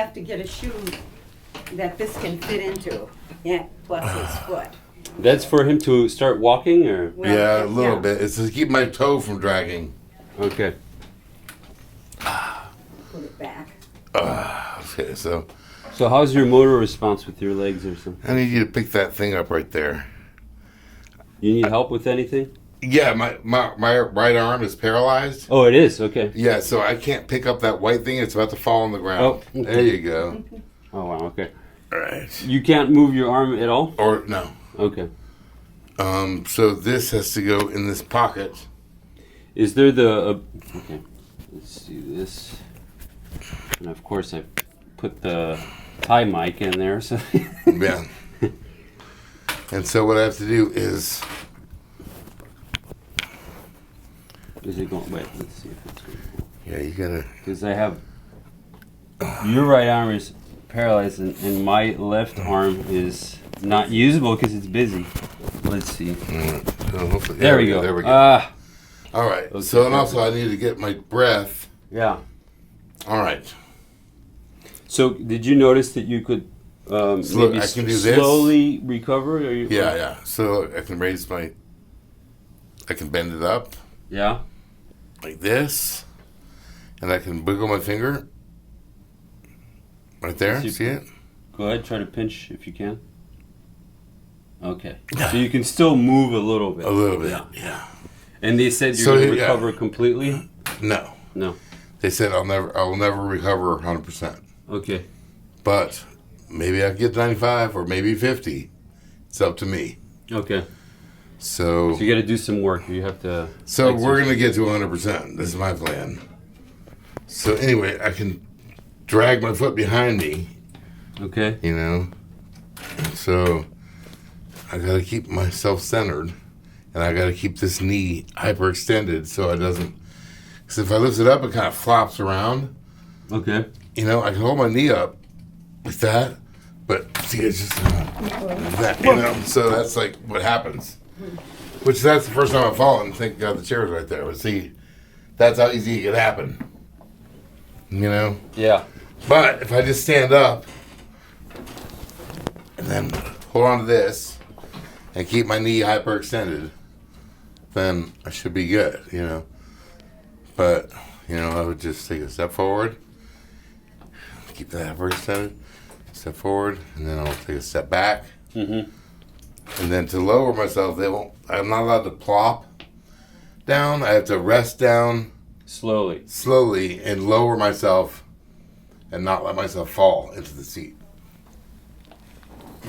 have to get a shoe that this can fit into, yeah, plus his foot. That's for him to start walking, or? Well, Yeah, a little bit. It's to keep my toe from dragging. Okay. Put it back. Okay, so So how's your motor response with your legs or something? I need you to pick that thing up right there. You need help with anything? Yeah, my right arm is paralyzed. Oh, it is? Okay. Yeah, so I can't pick up that white thing. It's about to fall on the ground. Oh, okay. There you go. Oh, wow, okay. All right. You can't move your arm at all? Or no. Okay. So this has to go in this pocket. Is there the... okay, let's see this. And of course I put the tie mic in there, so... Yeah. And so what I have to do is... Is it going... Wait, let's see if it's going. Yeah, you gotta... Because I have... Your right arm is paralyzed and my left arm is not usable because it's busy. Let's see. So hopefully, There we go. There we go. All right. Okay. So and also I need to get my breath. Yeah. All right. So did you notice that you could maybe I can do this. slowly recover? Or you, Yeah. So I can raise my... I can bend it up Yeah. like this. And I can wiggle my finger. Right there. See it? Go ahead, try to pinch if you can. Okay. So you can still move a little bit. A little bit. Yeah. Yeah. And they said you're So, going to yeah. recover completely? No. No. They said I will never recover 100%. Okay. But maybe I can get 95 or maybe 50. It's up to me. Okay. So So you got to do some work. You have to... So we're going to get to 100%. This is my plan. So anyway, I can drag my foot behind me, Okay. you know. So I got to keep myself centered, and I got to keep this knee hyperextended so it doesn't... Because if I lift it up, it kind of flops around. Okay. You know, I can hold my knee up like that, but see, it's just like that, you know. So that's like what happens. Which that's the first time I've fallen. Thank God the chair's right there. But see, that's how easy it could happen. You know? Yeah. But if I just stand up and then hold on to this and keep my knee hyperextended, then I should be good, you know? But, you know, I would just take a step forward, keep that hyperextended, step forward, and then I'll take a step back. Mm-hmm. And then to lower myself, I'm not allowed to plop down. I have to rest down slowly and lower myself and not let myself fall into the seat.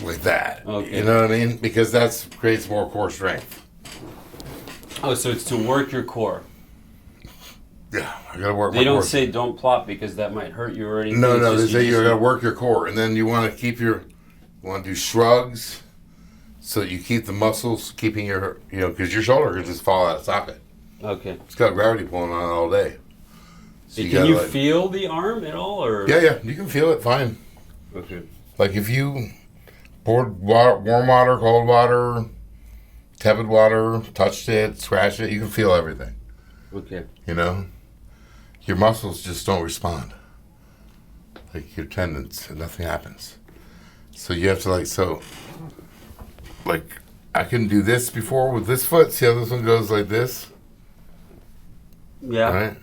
Like that. Okay. You know what I mean? Because that creates more core strength. Oh, so it's to work your core. Yeah, I gotta work my They core. don't say don't plop because that might hurt you or anything. No, It's they just say you just- gotta work your core. And then you wanna you wanna do shrugs so that you keep the muscles keeping your, you know, because your shoulder could just fall out of socket. Okay. It's got gravity pulling on it all day. So Can gotta, you like- feel the arm at all, or? Yeah, you can feel it fine. Okay. Like if you poured warm water, cold water, tepid water, touched it, scratched it, you can feel everything. Okay. You know? Your muscles just don't respond. Like your tendons, and nothing happens. So you have to like I couldn't do this before with this foot. See how this one goes like this? Yeah. Right?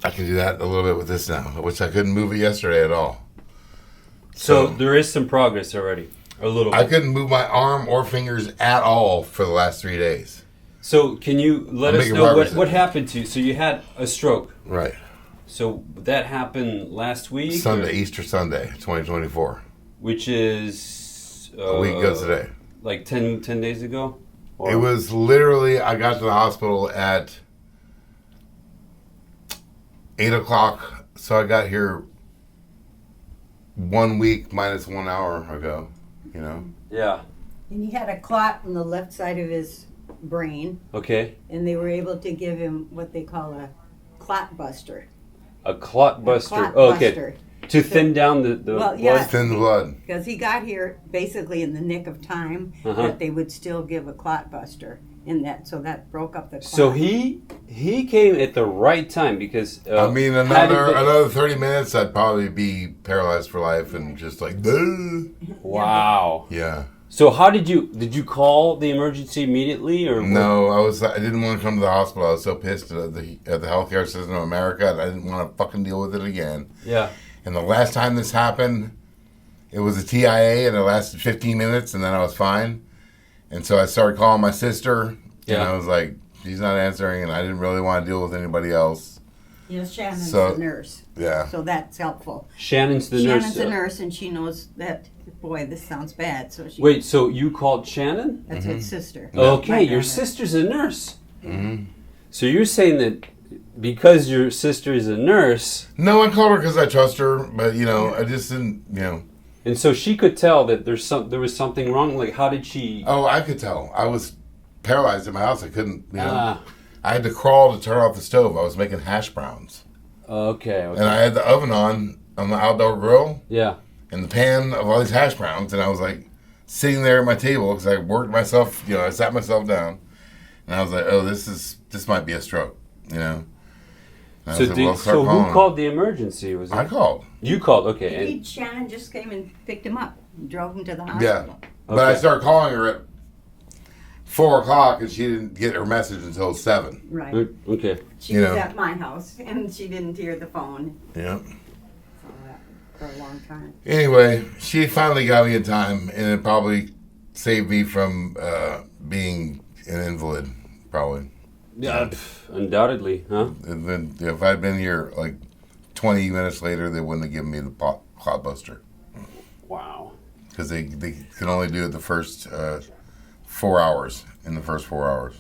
I can do that a little bit with this now, which I couldn't move it yesterday at all. So there is some progress already. A little bit. I couldn't move my arm or fingers at all for the last 3 days. So can you let I'm us making know progress. what happened to you? So you had a stroke. Right. So that happened last week? Sunday, or- Easter Sunday, 2024. Which is... A week ago today. Like 10 days ago? Or- It was literally, I got to the hospital at 8 o'clock. So I got here 1 week minus 1 hour ago, you know? Yeah. And he had a clot on the left side of his brain, Okay. and they were able to give him what they call a clot buster. A clot buster. Clot Oh, okay. buster. To thin down the Well, blood? yeah. Thin the blood. Because he got here basically in the nick of time, Uh-huh. that they would still give a clot buster in that, so that broke up the clot. So he he came at the right time because I mean, had it been- another 30 minutes, I'd probably be paralyzed for life and just like, "Duh." Wow. Yeah. So how did you call the emergency immediately or No, I didn't want to come to the hospital. I was so pissed at the healthcare system of America, and I didn't want to fucking deal with it again. Yeah. And the last time this happened, it was a TIA, and it lasted 15 minutes, and then I was fine. And so I started calling my sister, and I was like, she's not answering, and I didn't really want to deal with anybody else. Yes, Shannon's So- the nurse. Yeah. So that's helpful. Shannon's the nurse. Shannon's a nurse, and she knows that, boy, this sounds bad. So she. Wait, so you called Shannon? That's his sister. Okay, My your daughter. sister's a nurse. Mm-hmm. So you're saying that because your sister is a nurse, No, I called her because I trust her, but, I just didn't, and so she could tell that there was something wrong. Like, how did she? Oh, I could tell. I was paralyzed in my house. I couldn't, Ah, I had to crawl to turn off the stove. I was making hash browns. okay. And I had the oven on the outdoor grill Yeah. and the pan of all these hash browns. And I was like sitting there at my table because I worked myself, I sat myself down. And I was like, oh, this might be a stroke, And I So, said, well, start who calling. called the emergency? Was it I called. you called? Okay. And, Shannon just came and picked him up, and drove him to the hospital. Yeah. But I Okay. started calling her at 4 o'clock and she didn't get her message until 7. Right. okay. She was at my house, and she didn't hear the phone Yeah. for a long time. Anyway, she finally got me in time, and it probably saved me from being an invalid, probably. Yeah. Undoubtedly, huh? And then if I'd been here like 20 minutes later, they wouldn't have given me the clot buster Wow. because they can only do it the first 4 hours. In the first 4 hours,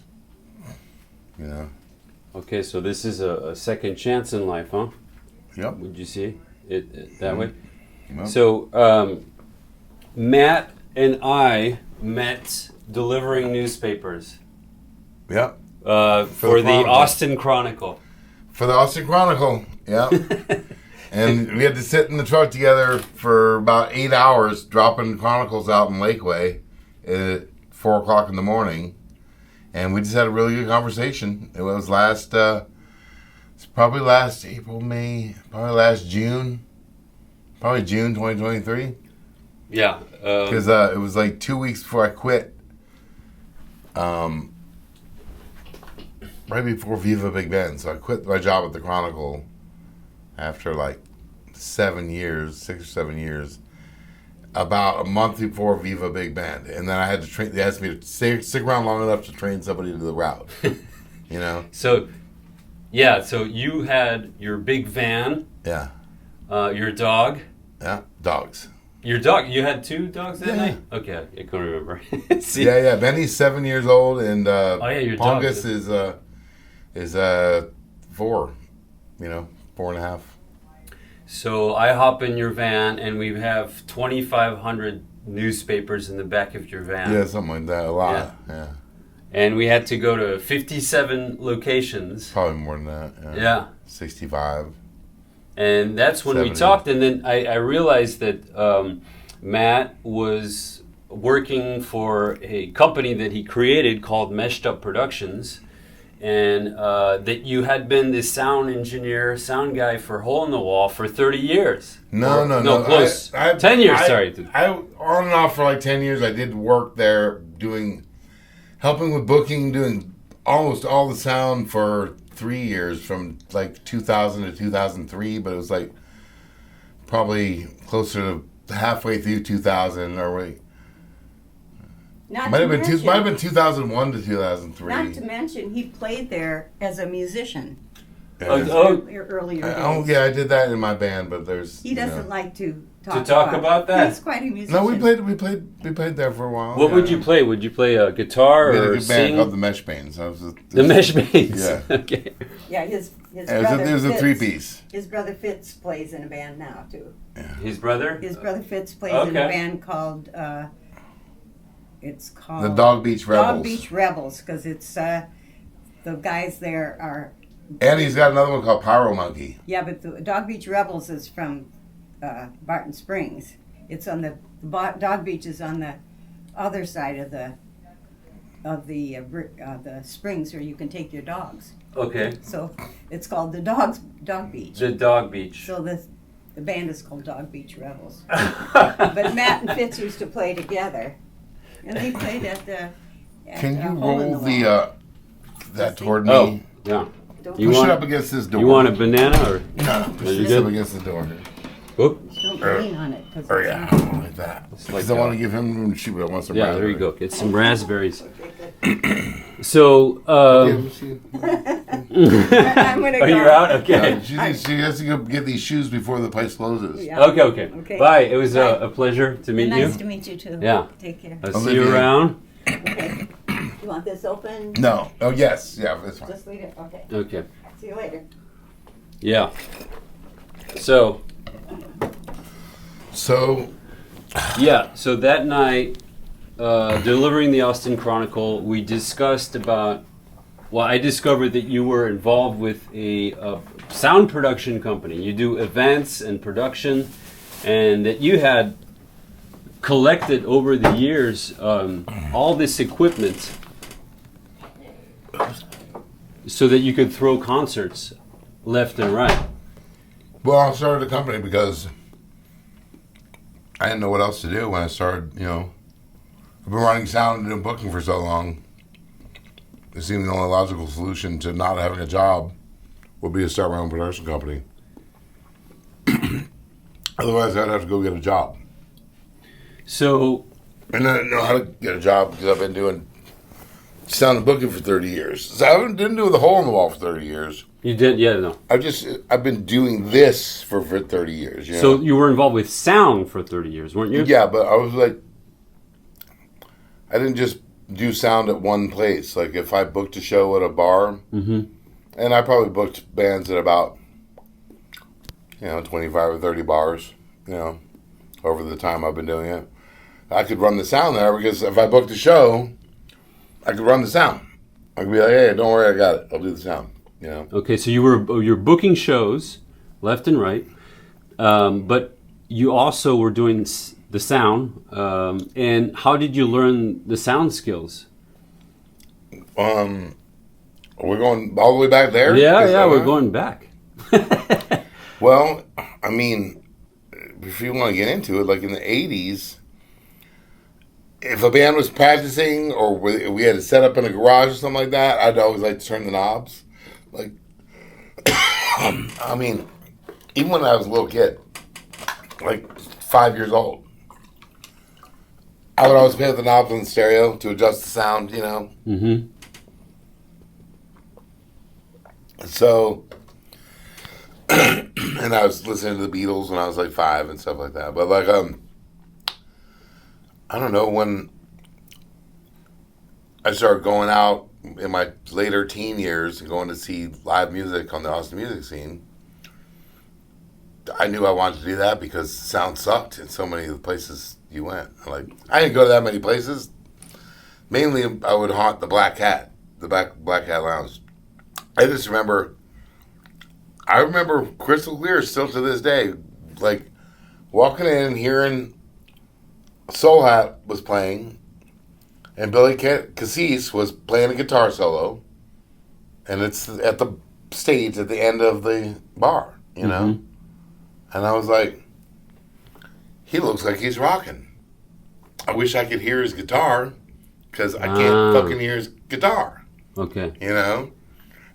Okay, so this is a second chance in life, huh? Yep. Would you see it that way? Yep. So, Matt and I met delivering newspapers Yep. for the Chronicle. Austin Chronicle. For the Austin Chronicle. Yep. And we had to sit in the truck together for about 8 hours, dropping Chronicles out in Lakeway at 4 o'clock in the morning. And we just had a really good conversation. It was probably last April, May, probably last June. Probably June 2023. Yeah. Because it was like 2 weeks before I quit. Right before Viva Big Bend. So I quit my job at the Chronicle after like 7 years, 6 or 7 years. About a month before Viva Big Bend. And then I had to train, they asked me to stick around long enough to train somebody to the route. So, yeah, so you had your big van, Yeah. your dog. Yeah. Dogs. Your dog, you had 2 dogs that Yeah. night? Okay, I can't remember. See? Yeah. Benny's 7 years old, and your dog. Pongus is 4. 4.5. So I hop in your van, and we have 2,500 newspapers in the back of your van. Yeah, something like that. A lot. Yeah. And we had to go to 57 locations. Probably more than that. Yeah. 65. And that's when we 70. talked, and then I realized that Matt was working for a company that he created called Meshed Up Productions, and that you had been the sound engineer, sound guy for Hole in the Wall for 30 years. No, close. 10 years, sorry. I on and off for like 10 years. I did work there helping with booking, doing almost all the sound for 3 years from like 2000 to 2003, but it was like probably closer to halfway through 2000 or wait. Might have been 2001 to 2003. Not to mention, he played there as a musician Yeah. earlier Oh days. yeah, I did that in my band, but there's He doesn't like to talk about that. He's quite a musician. No, we played there for a while. What would you play? Would you play a guitar We had a or good band sing? called the Meshbanes. The Meshbanes. Yeah. Okay. Yeah, his It brother was a Fitz- 3-piece. His brother Fitz plays in a band now too. His brother? His brother Fitz plays in a Okay. band called. It's called The Dog Beach Rebels. Dog Beach Rebels, because it's the guys there are. And he's got another one called Pyro Monkey. Yeah, but the Dog Beach Rebels is from Barton Springs. It's on the Dog Beach is on the other side of the the springs where you can take your dogs. Okay. So it's called the Dog Beach. The Dog Beach. So the band is called Dog Beach Rebels. But Matt and Fitz used to play together, and they played at the. Can you Hole in roll Wall. that toward me? Oh, yeah. Don't You Push want- it up against this door. You want a banana or? No, push you this good? up against the door. Oop. don't lean on it because Or it's yeah, not. like that. It's Because like I want that. to give him room to shoot, but I want some Yeah, there you raspberry. go. Get some raspberries. Okay, So, Yeah, we'll see. I'm gonna oh, go. you're out? Okay. Yeah, she has to go get these shoes before the place closes. Yeah. Okay, okay. Okay. Bye. It was Bye. a pleasure to meet Nice you. to meet you too. Yeah. Take care. I'll see you Olivia. around. Okay. You want this open? No. Oh, yes. Yeah, that's fine. Just leave it. Okay. Okay. See you later. Yeah. So, So, yeah. So that night, delivering the Austin Chronicle, we discussed about. Well, I discovered that you were involved with a sound production company. You do events and production, and that you had collected over the years all this equipment so that you could throw concerts left and right. well, I started the company because I didn't know what else to do when I started, I've been running sound and doing booking for so long. It seemed the only logical solution to not having a job would be to start my own production company. Otherwise, I'd have to go get a job. So, And I didn't know how to get a job because I've been doing sound and booking for 30 years. So I didn't do the hole in the wall for 30 years. you did, yeah, no. I've been doing this for 30 years. You know? So you were involved with sound for 30 years, weren't you? Yeah, but I was like, I didn't just do sound at one place. Like if I booked a show at a bar, and I probably booked bands at about, 25 or 30 bars, over the time I've been doing it. I could run the sound there because if I booked a show, I could run the sound. I could be like, hey, don't worry, I got it. I'll do the sound, Okay, so you're booking shows left and right, but you also were doing the sound. And how did you learn the sound skills? We're going all the way back there? Yeah, we're going back. Well, I mean, if you want to get into it, like in the 80s, if a band was practicing or we had it set up in a garage or something like that, I'd always like to turn the knobs. Like, I mean, even when I was a little kid, like 5 years old, I would always play with the knobs on the stereo to adjust the sound, Mm-hmm. So, and I was listening to the Beatles when I was like 5 and stuff like that. But like, I don't know, when I started going out in my later teen years and going to see live music on the Austin music scene, I knew I wanted to do that because sound sucked in so many of the places you went. Like, I didn't go to that many places. Mainly, I would haunt the Black Cat, the Black Cat Lounge. I just remember crystal clear still to this day, like walking in and hearing Soul Hat was playing and Billy Cassis was playing a guitar solo, and it's at the stage at the end of the bar, And I was like, he looks like he's rocking. I wish I could hear his guitar because I can't fucking hear his guitar, Okay.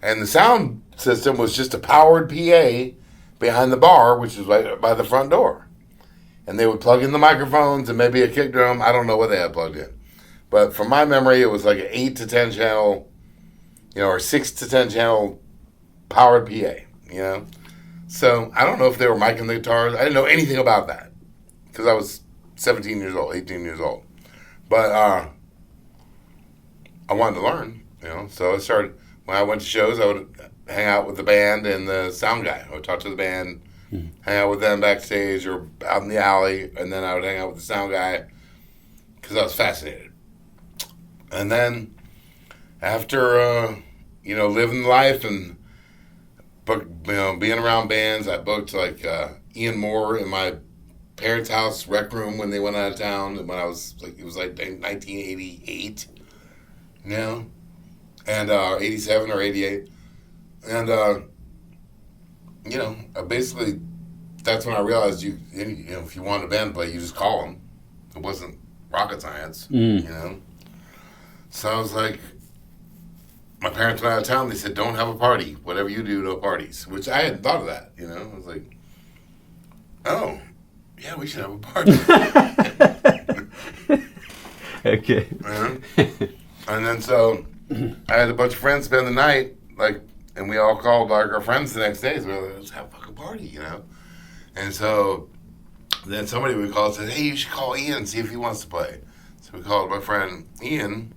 And the sound system was just a powered PA behind the bar, which was right by the front door. And they would plug in the microphones and maybe a kick drum. I don't know what they had plugged in. But from my memory, it was like an 8 to 10 channel, or 6 to 10 channel powered PA, So I don't know if they were micing the guitars. I didn't know anything about that because I was 17 years old, 18 years old. But I wanted to learn, So I started. When I went to shows, I would hang out with the band and the sound guy. I would talk to the band, hang out with them backstage or out in the alley, and then I would hang out with the sound guy because I was fascinated. And then after, living life and being around bands, I booked like Ian Moore in my parents' house rec room when they went out of town. When I was like, it was like 1988. you know, and 87 or 88. And, you know, basically, that's when I realized you know, if you want a band play, you just call them. It wasn't rocket science, you know. So I was like, my parents went out of town. They said, don't have a party. Whatever you do, no parties. Which I hadn't thought of that, you know. I was like, oh, yeah, we should have a party. Okay. And then so I had a bunch of friends spend the night, like, and we all called like our friends the next day. So we were like, let's have a fucking party, you know. And so then somebody would call and say, hey, you should call Ian and see if he wants to play. So we called my friend Ian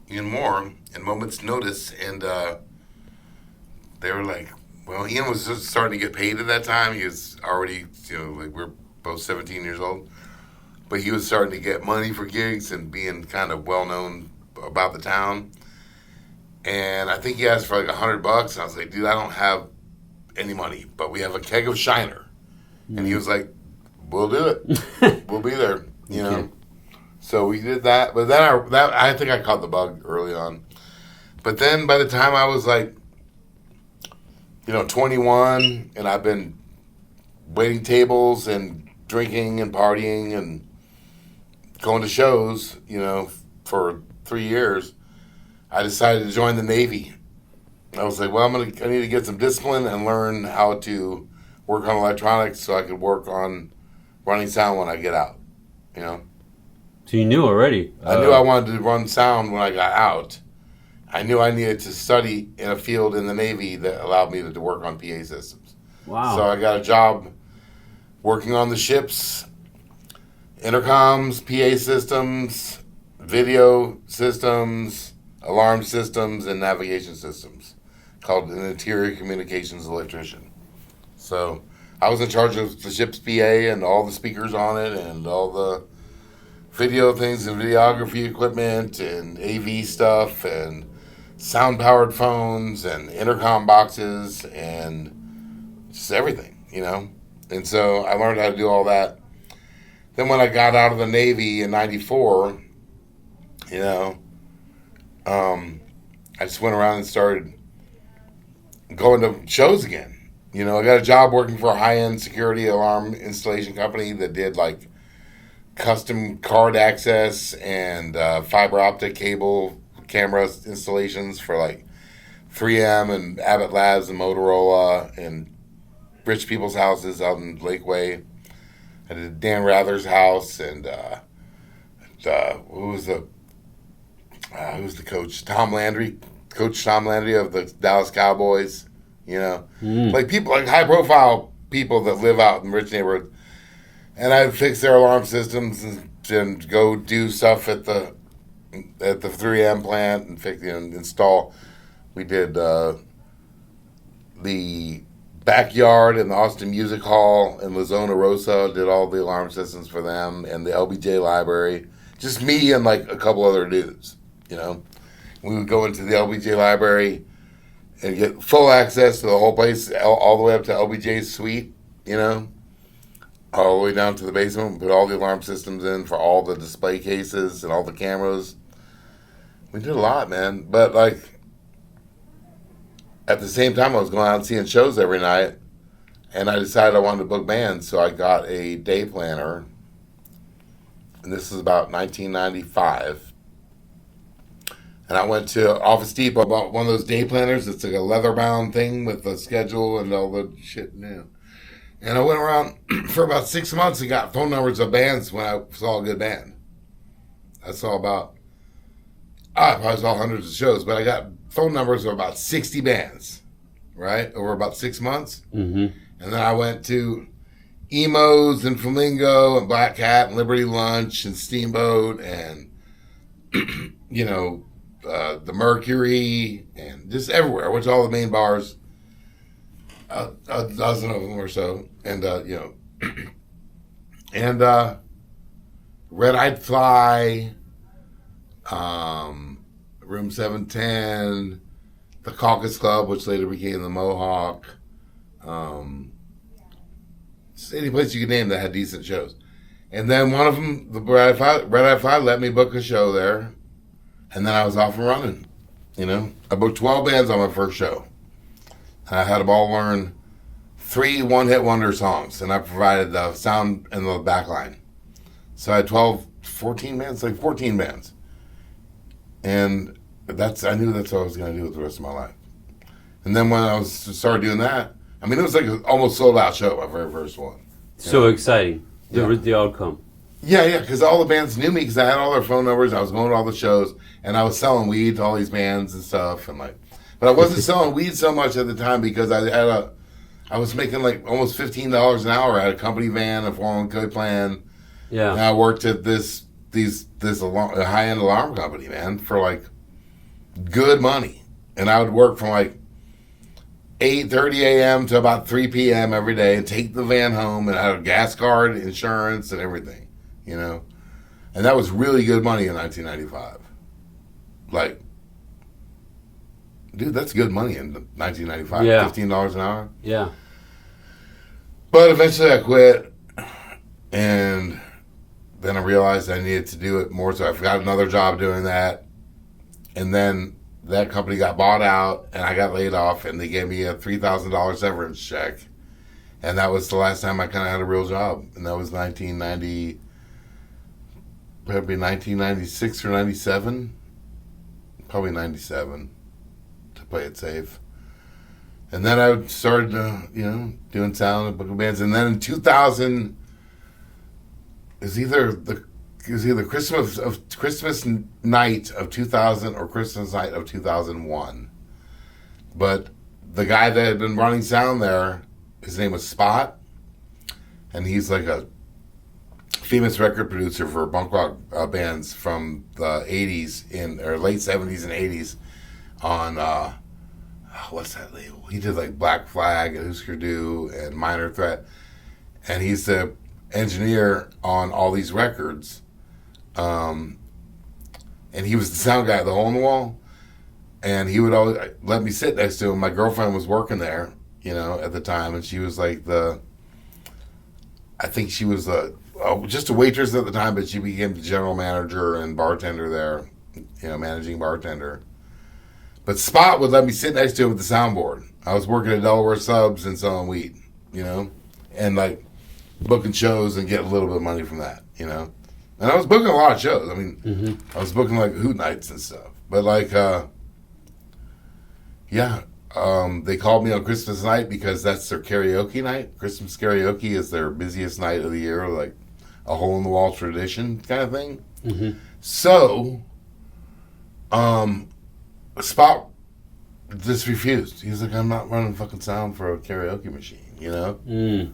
Moore, in moment's notice, and they were like, well, Ian was just starting to get paid at that time. He was already, you know, like we're both 17 years old. But he was starting to get money for gigs and being kind of well-known about the town. And I think he asked for like $100. And I was like, dude, I don't have any money, but we have a keg of Shiner. And he was like, we'll do it. We'll be there, you know. Okay. So we did that. But then I think I caught the bug early on. But then by the time I was like, you know, 21, and I've been waiting tables and drinking and partying and going to shows, you know, for 3 years, I decided to join the Navy. I was like, well, I need to get some discipline and learn how to work on electronics so I could work on running sound when I get out, you know. So you knew already. I knew I wanted to run sound when I got out. I knew I needed to study in a field in the Navy that allowed me to work on PA systems. Wow. So I got a job working on the ships, intercoms, PA systems, video systems, alarm systems, and navigation systems, called an interior communications electrician. So I was in charge of the ship's PA and all the speakers on it and all the video things and videography equipment and AV stuff and sound-powered phones and intercom boxes and just everything, you know. And so I learned how to do all that. Then when I got out of the Navy in 94, you know, I just went around and started going to shows again. You know, I got a job working for a high-end security alarm installation company that did like custom card access and fiber optic cable camera installations for like 3M and Abbott Labs and Motorola and rich people's houses out in Lakeway. I did Dan Rather's house and who's the coach? Tom Landry, Coach Tom Landry of the Dallas Cowboys. You know, like people, like high profile people that live out in rich neighborhoods. And I'd fix their alarm systems and go do stuff at the 3M plant and fix, you know, install. We did the backyard in the Austin Music Hall in La Zona Rosa, did all the alarm systems for them, and the LBJ library. Just me and like a couple other dudes, you know. We would go into the LBJ library and get full access to the whole place, all the way up to LBJ's suite, you know, all the way down to the basement. Put all the alarm systems in for all the display cases and all the cameras. We did a lot, man. But like, at the same time, I was going out and seeing shows every night, and I decided I wanted to book bands, so I got a day planner, and this is about 1995. And I went to Office Depot, bought one of those day planners. It's like a leather-bound thing with the schedule and all the shit new. And I went around for about 6 months and got phone numbers of bands when I saw a good band. I saw I probably saw hundreds of shows, but I got phone numbers of about 60 bands, right, over about 6 months. Mm-hmm. And then I went to Emos and Flamingo and Black Cat and Liberty Lunch and Steamboat and, you know, the Mercury and just everywhere, which all the main bars, a dozen of them or so, and you know, and Red Eyed Fly, Room 710, the Caucus Club, which later became the Mohawk, just any place you could name that had decent shows. And then one of them, the Red Eye Fly, let me book a show there. And then I was off and running. You know, I booked 12 bands on my first show. And I had them all learn 3 one-hit wonder songs, and I provided the sound and the backline. So I had 14 bands. And I knew that's what I was going to do with the rest of my life. And then when I started doing that, I mean, it was like an almost sold out show, my very first one. So exciting, the outcome. Yeah, because all the bands knew me because I had all their phone numbers. I was going to all the shows, and I was selling weed to all these bands and stuff. But I wasn't selling weed so much at the time because I was making like almost $15 an hour. I had a company van, a 401k plan. Yeah. And I worked at this high-end alarm company, man, for like good money. And I would work from like 8:30 a.m. to about 3 p.m. every day and take the van home, and I had a gas card, insurance, and everything, you know. And that was really good money in 1995. Like, dude, that's good money in 1995. Yeah. $15 an hour. Yeah. But eventually I quit, and then I realized I needed to do it more, so I got another job doing that. And then that company got bought out, and I got laid off, and they gave me a $3,000 severance check. And that was the last time I kind of had a real job. And that was probably 1996 or 97. Probably 97, to play it safe. And then I started, doing sound and booking bands. And then in 2000, it was either Christmas night of 2000 or Christmas night of 2001. But the guy that had been running sound there, his name was Spot, and he's like a famous record producer for punk rock bands from the 80s or late 70s and 80s on what's that label? He did like Black Flag and Husker Du and Minor Threat, and he's the engineer on all these records. And he was the sound guy at the Hole in the Wall, and he would always let me sit next to him. My girlfriend was working there, at the time, and she was like I think she was just a waitress at the time, but she became the general manager and bartender there, managing bartender. But Spot would let me sit next to him with the soundboard. I was working at Delaware Subs and selling weed, and like booking shows and getting a little bit of money from that, And I was booking a lot of shows. I mean, I was booking like Hoot Nights and stuff. But like, they called me on Christmas night because that's their karaoke night. Christmas karaoke is their busiest night of the year, like a hole in the wall tradition kind of thing. Mm-hmm. So, Spot just refused. He's like, I'm not running fucking sound for a karaoke machine,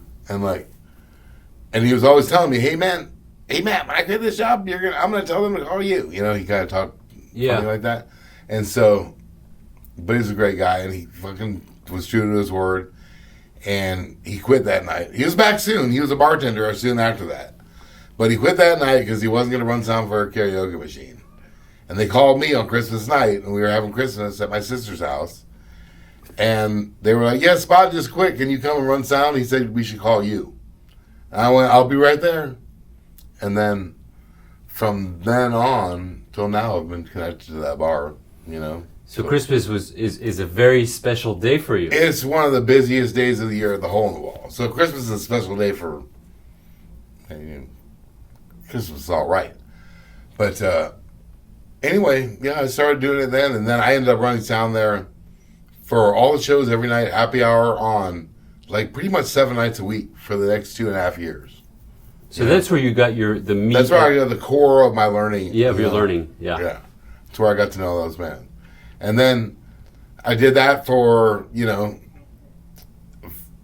And he was always telling me, hey Matt, when I get this job, I'm gonna tell them to call you. He kind of talked funny like that. And so, but he's a great guy, and he fucking was true to his word. And he quit that night. He was back soon. He was a bartender soon after that. But he quit that night because he wasn't gonna run sound for a karaoke machine. And they called me on Christmas night, and we were having Christmas at my sister's house. And they were like, yeah, Spot just quit. Can you come and run sound? He said, we should call you. And I went, I'll be right there. And then from then on till now, I've been connected to that bar, So Christmas is a very special day for you. It's one of the busiest days of the year at the Hole in the Wall. So Christmas is a special day for... Christmas is all right. But anyway, I started doing it then. And then I ended up running sound there for all the shows every night, happy hour on, like pretty much 7 nights a week for the next 2.5 years. So that's where you got the meat. That's where I got the core of my learning. Yeah, of your learning. Yeah. Yeah. That's where I got to know those bands. And then I did that for,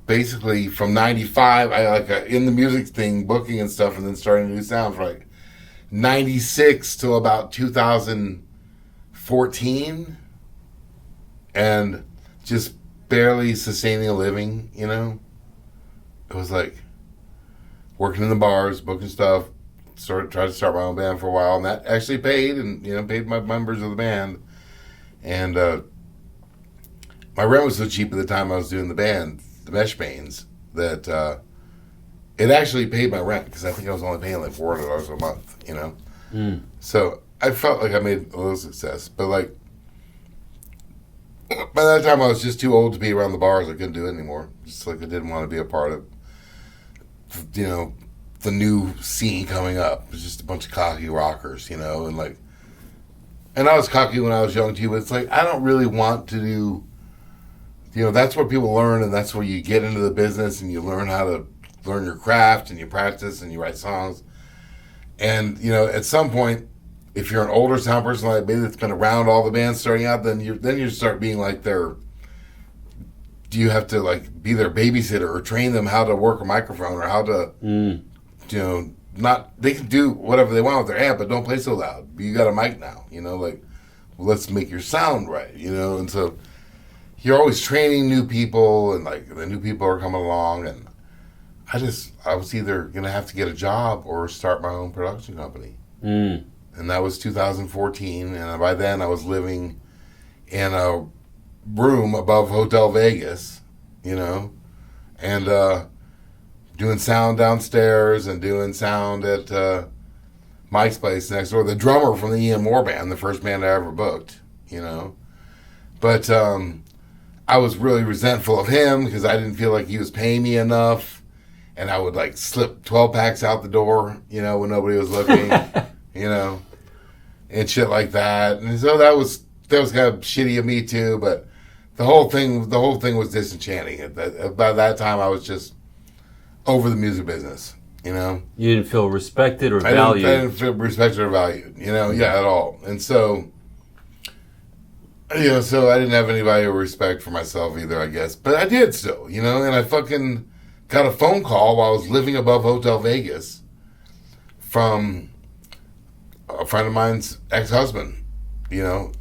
basically from 95, I in the music thing, booking and stuff, and then starting to do sound for like 96 till about 2014. And just barely sustaining a living, It was like working in the bars, booking stuff, tried to start my own band for a while, and that actually paid, and paid my members of the band. And my rent was so cheap at the time I was doing the band, the Meshbanes, that it actually paid my rent because I think I was only paying like $400 a month, So I felt like I made a little success, but like by that time I was just too old to be around the bars. I couldn't do it anymore. Just like I didn't want to be a part of, you know, the new scene coming up. It was just a bunch of cocky rockers, you know, and like, and I was cocky when I was young too, but it's like, I don't really want to do, you know, that's where people learn, and that's where you get into the business and you learn how to learn your craft and you practice and you write songs. And, you know, at some point, if you're an older sound person like me that's been around all the bands starting out, then you start being like do you have to like be their babysitter or train them how to work a microphone or how to, you know, they can do whatever they want with their amp, but don't play so loud. You got a mic now, you know, like, well, let's make your sound right, you know. And so you're always training new people, and like the new people are coming along, and I was either going to have to get a job or start my own production company. And that was 2014, and by then I was living in a room above Hotel Vegas, you know, and doing sound downstairs and doing sound at Mike's place next door. The drummer from the Ian Moore band, the first band I ever booked, you know. But I was really resentful of him because I didn't feel like he was paying me enough, and I would like slip 12 packs out the door, you know, when nobody was looking. You know, and shit like that. And so that was kind of shitty of me too, but the whole thing was disenchanting. By that time I was just over the music business, you know. You didn't feel respected or valued. I didn't feel respected or valued, you know, at all. And so, you know, so I didn't have any value or respect for myself either, I guess. But I did still, you know, and I fucking got a phone call while I was living above Hotel Vegas from a friend of mine's ex-husband, you know,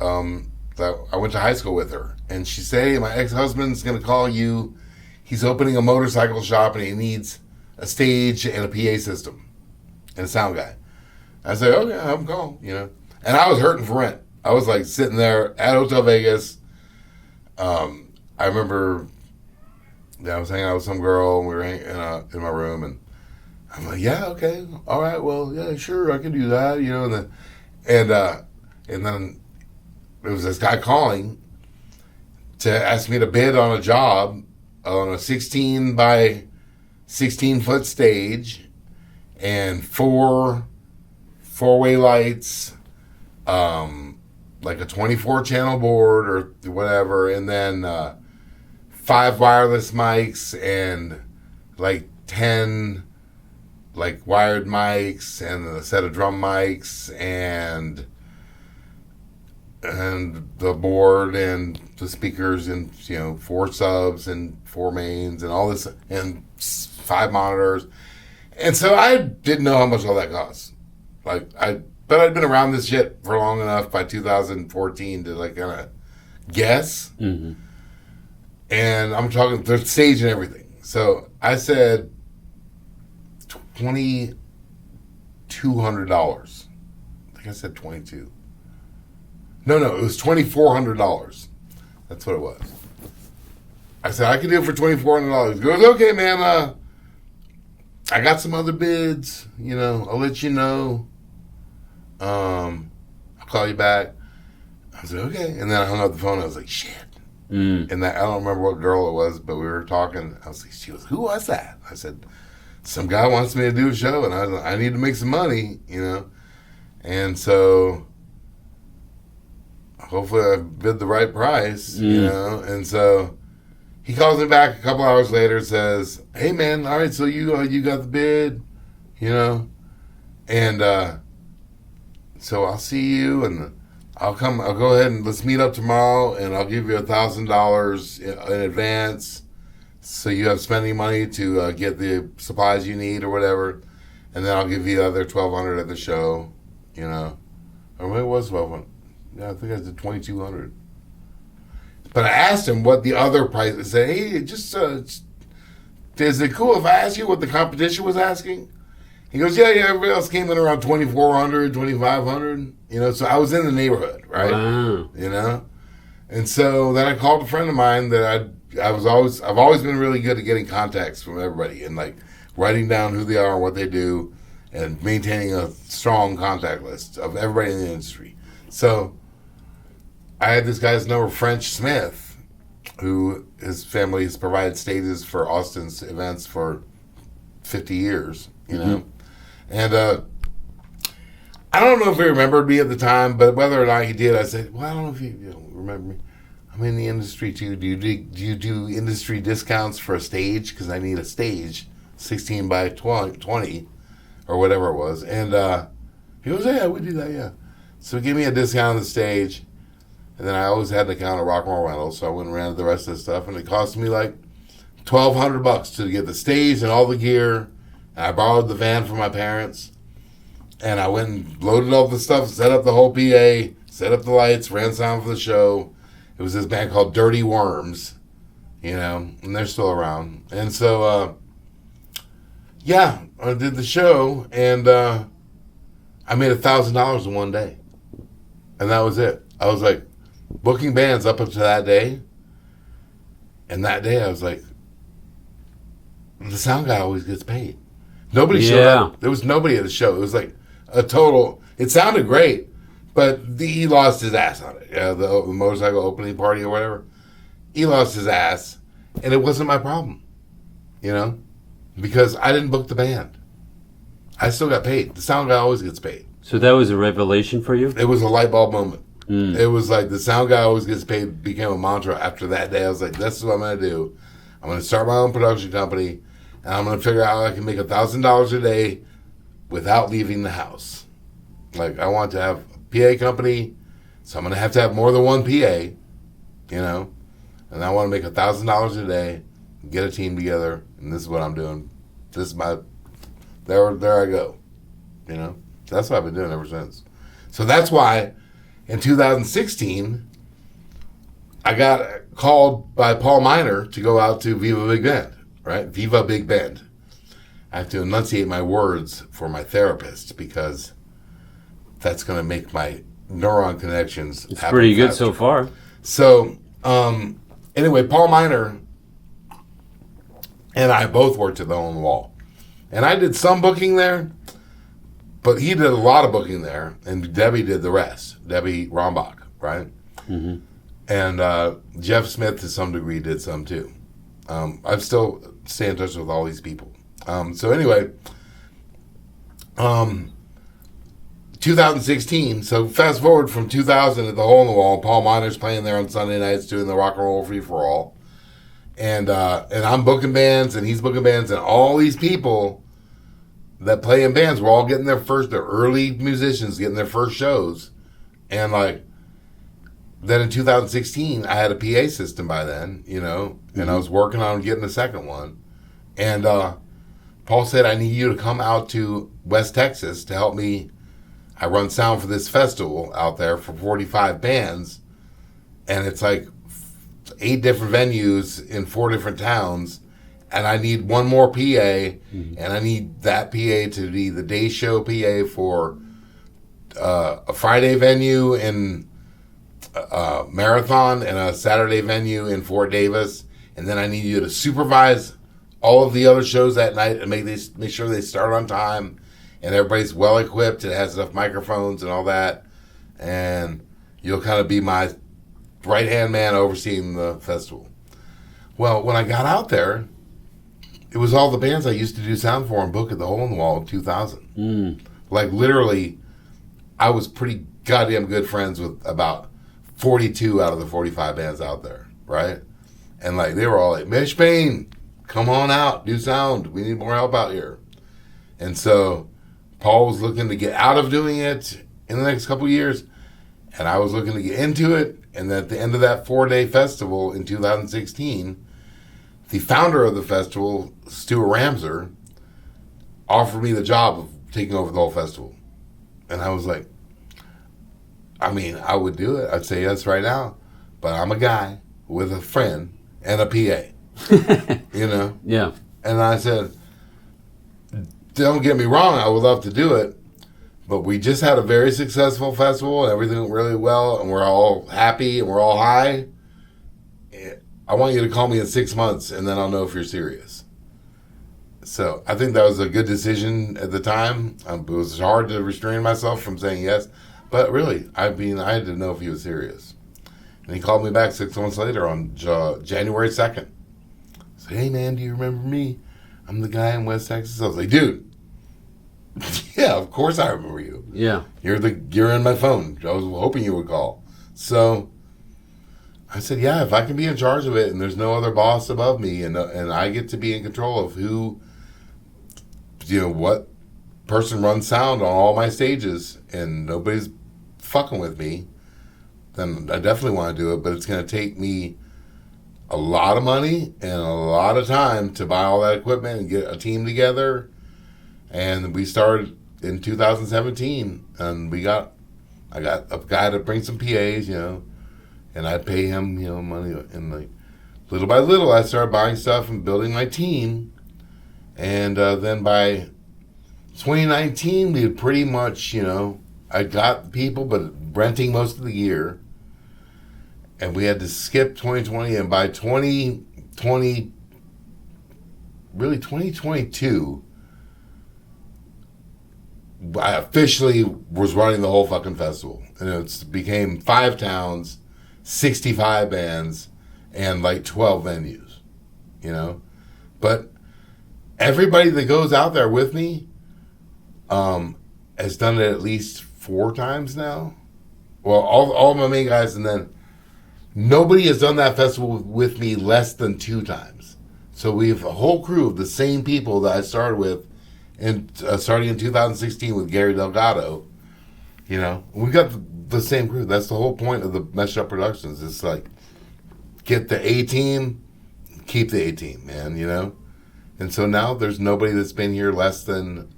that I went to high school with her. And she said, hey, my ex-husband's going to call you. He's opening a motorcycle shop and he needs a stage and a PA system and a sound guy. I said, okay, I'm calling, you know. And I was hurting for rent. I was like sitting there at Hotel Vegas. I remember I was hanging out with some girl and we were in my room, and I'm like, yeah, okay, all right, well, yeah, sure, I can do that, you know. And then there was this guy calling to ask me to bid on a job on a 16 by 16 foot stage and four-way lights, like a 24 channel board or whatever, and then 5 wireless mics and like 10 like wired mics and a set of drum mics and the board and the speakers and, you know, 4 subs and 4 mains and all this and 5 monitors. And so I didn't know how much all that cost. But I'd been around this shit for long enough by 2014 to like kind of guess. Mm-hmm. And I'm talking the stage and everything. So I said $2,200. I think I said 22. No, it was $2,400. That's what it was. I said I can do it for $2,400. He goes, okay, man. I got some other bids. You know, I'll let you know. I'll call you back. I said okay, and then I hung up the phone. I was like, shit. And I don't remember what girl it was, but we were talking. I was like, who was that? I said, some guy wants me to do a show, and I need to make some money, you know. And so hopefully I bid the right price, you know. And so he calls me back a couple hours later and says, hey, man, all right, so you got the bid, you know. And so I'll see you, and I'll go ahead and let's meet up tomorrow, and I'll give you $1,000 in advance so you have spending money to get the supplies you need or whatever, and then I'll give you the other $1,200 at the show, you know. Or maybe it was $1,200. Yeah, I think I did $2,200. But I asked him what the other price. I said, hey, is it cool if I ask you what the competition was asking? He goes, yeah, everybody else came in around $2,400, $2,500, you know, so I was in the neighborhood, right? Wow. You know? And so then I called a friend of mine that I've always been really good at getting contacts from everybody and like writing down who they are and what they do and maintaining a strong contact list of everybody in the industry. So I had this guy's number, French Smith, who his family has provided stages for Austin's events for 50 years, you know. And I don't know if he remembered me at the time, but whether or not he did, I said, well, I don't know if you remember me. I'm in the industry too. Do you do industry discounts for a stage? Because I need a stage, 16 by 20 or whatever it was. And he goes, yeah, we do that, yeah. So he gave me a discount on the stage. And then I always had an account of Rock and Roll Rentals, so I went and rented the rest of the stuff. And it cost me like $1,200 to get the stage and all the gear. And I borrowed the van from my parents. And I went and loaded all the stuff, set up the whole PA, set up the lights, ran sound for the show. It was this band called Dirty Worms, you know, and they're still around. And so, yeah, I did the show, and I made $1,000 in one day. And that was it. I was like, booking bands up until that day. And that day I was like, the sound guy always gets paid. Nobody showed up. There was nobody at the show. It was like a total, it sounded great, but he lost his ass on it. The motorcycle opening party or whatever. He lost his ass, and it wasn't my problem, you know, because I didn't book the band. I still got paid. The sound guy always gets paid. So that was a revelation for you? It was a light bulb moment. It was like the sound guy always gets paid became a mantra after that day. I was like, this is what I'm going to do. I'm going to start my own production company, and I'm going to figure out how I can make $1,000 a day without leaving the house. Like, I want to have a PA company, so I'm going to have more than one PA, you know, and I want to make $1,000 a day, get a team together, and this is what I'm doing. This is my, there I go, you know. So that's what I've been doing ever since. So that's why in 2016, I got called by Paul Miner to go out to Viva Big Bend, right? Viva Big Bend. I have to enunciate my words for my therapist because that's going to make my neuron connections It's pretty good so far. So, anyway, Paul Miner and I both worked at the Hole in the Wall. And I did some booking there, but he did a lot of booking there, and Debbie did the rest. Debbie Rombach, right? Mm-hmm. And Jeff Smith, to some degree, did some too. I still stay in touch with all these people. So anyway, 2016, so fast forward from 2000 at the Hole in the Wall, Paul Miner's playing there on Sunday nights doing the Rock and Roll Free-for-All. And I'm booking bands, and he's booking bands, and all these people that play in bands were all getting their early musicians getting their first shows. And like, then in 2016, I had a PA system by then, you know, and I was working on getting the second one. And Paul said, I need you to come out to West Texas to help me. I run sound for this festival out there for 45 bands. And it's like 8 different venues in 4 different towns. And I need one more PA, and I need that PA to be the day show PA for a Friday venue in Marathon and a Saturday venue in Fort Davis. And then I need you to supervise all of the other shows that night and make sure they start on time and everybody's well equipped and has enough microphones and all that. And you'll kind of be my right-hand man overseeing the festival. Well, when I got out there, it was all the bands I used to do sound for and book at the Hole in the Wall in 2000. Like, literally, I was pretty goddamn good friends with about 42 out of the 45 bands out there, right? And, like, they were all like, Meshbane, come on out, do sound. We need more help out here. And so Paul was looking to get out of doing it in the next couple of years, and I was looking to get into it. And at the end of that 4-day festival in 2016, the founder of the festival, Stuart Ramser, offered me the job of taking over the whole festival. And I was like, I mean, I would do it. I'd say yes right now. But I'm a guy with a friend and a PA. You know? Yeah. And I said, don't get me wrong, I would love to do it. But we just had a very successful festival and everything went really well. And we're all happy and we're all high. I want you to call me in 6 months, and then I'll know if you're serious. So I think that was a good decision at the time. It was hard to restrain myself from saying yes. But really, I mean, I had to know if he was serious. And he called me back 6 months later on January 2nd. He said, hey, man, do you remember me? I'm the guy in West Texas. I was like, dude, yeah, of course I remember you. Yeah. You're in my phone. I was hoping you would call. So I said, yeah, if I can be in charge of it and there's no other boss above me and I get to be in control of who, what person runs sound on all my stages and nobody's fucking with me, then I definitely want to do it, but it's going to take me a lot of money and a lot of time to buy all that equipment and get a team together. And we started in 2017 and I got a guy to bring some PAs, and I'd pay him, money. And like little by little, I started buying stuff and building my team. And then by 2019, we had pretty much, I got the people, but renting most of the year. And we had to skip 2020. And by 2022, I officially was running the whole fucking festival. And it became 5 towns, 65 bands, and like 12 venues, But everybody that goes out there with me has done it at least 4 times now. Well, all my main guys, and then nobody has done that festival with me less than 2 times. So we have a whole crew of the same people that I started with, and starting in 2016 with Gary Delgado. We got the same crew. That's the whole point of the Meshed Up Productions. It's like, get the A team, keep the A team, man. And so now there's nobody that's been here less than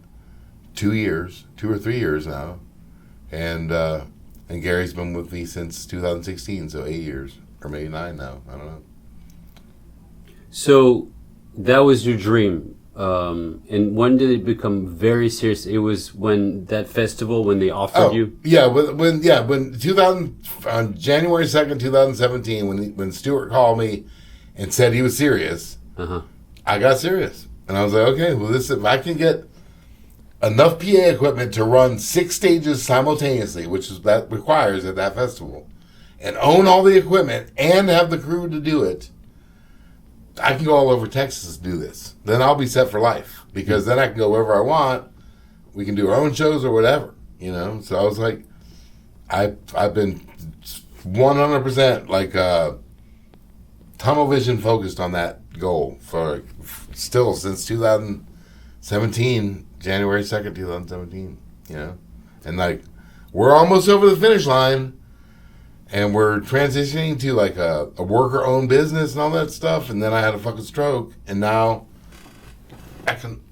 2 years, 2 or 3 years now, and Gary's been with me since 2016, so 8 years or maybe 9 now. I don't know. So that was your dream. And when did it become very serious? It was when that festival, when they offered you? Yeah, when on January 2nd, 2017, when Stuart called me and said he was serious, I got serious. And I was like, okay, well, if I can get enough PA equipment to run 6 stages simultaneously, which is that requires at that festival, and own all the equipment and have the crew to do it, I can go all over Texas to do this. Then I'll be set for life, because then I can go wherever I want. We can do our own shows or whatever, So I was like, I've been 100% like tunnel vision focused on that goal for still since 2017, January 2nd, 2017, And like, we're almost over the finish line. And we're transitioning to like a worker-owned business and all that stuff. And then I had a fucking stroke. And now I can